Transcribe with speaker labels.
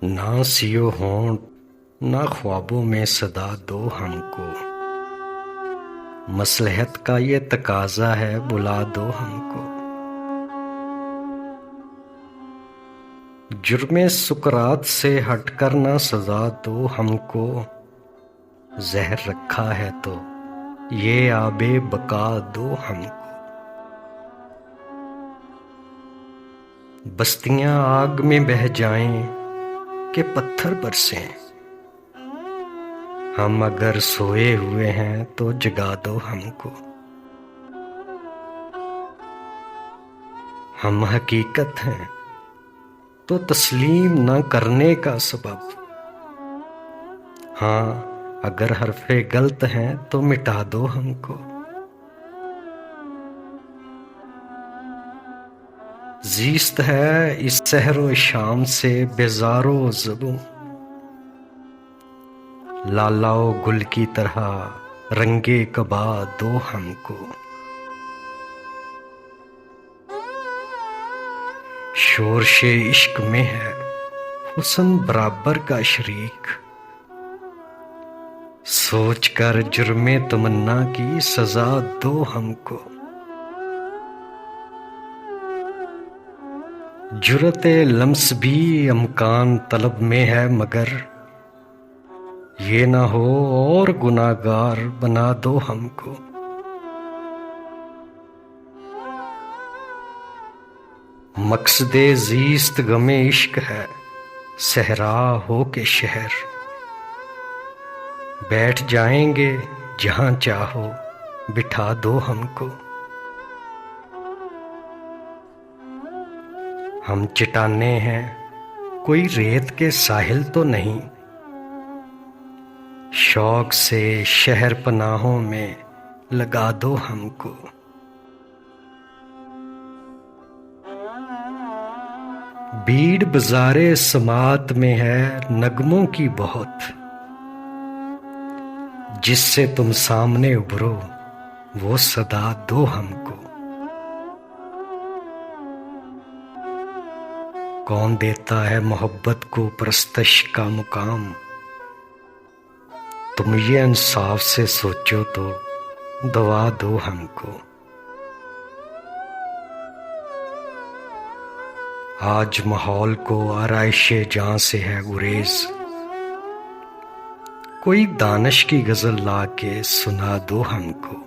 Speaker 1: ना सियो होंठ ना ख्वाबों में सदा दो हमको। मसलहत का ये तकाजा है, बुला दो हमको। जुर्मे सुकरात से हटकर ना सजा दो हमको। जहर रखा है तो ये आबे बका दो हमको। बस्तियां आग में बह जाएं कि पत्थर बरसें। हम अगर सोए हुए हैं तो जगा दो हमको। हम हकीकत हैं तो तस्लीम न करने का सबब। हाँ, अगर हरफे गलत हैं तो मिटा दो हमको। जीस्त है इस सहरो शाम से बेजारो ज़बूं। लालाओ गुल की तरह रंगे कबा दो हमको। शोरशे इश्क में है हुस्न बराबर का शरीक। सोच कर जुर्मे तमन्ना की सजा दो हमको। जुरते लम्स भी अमकान तलब में है, मगर ये ना हो और गुनाहगार बना दो हमको। मकसदे जीस्त गमे इश्क है, सहरा हो के शहर। बैठ जाएंगे जहां चाहो, बिठा दो हमको। हम चट्टाने हैं, कोई रेत के साहिल तो नहीं। शौक से शहर पनाहों में लगा दो हमको। भीड़ बाज़ारे समात में है नगमों की बहुत। जिससे तुम सामने उभरो वो सदा दो हमको। कौन देता है मोहब्बत को परस्तश का मुकाम। तुम ये इंसाफ से सोचो तो दवा दो हमको। आज माहौल को आराइशे जान से है गुरेज। कोई दानिश की गजल ला के सुना दो हमको।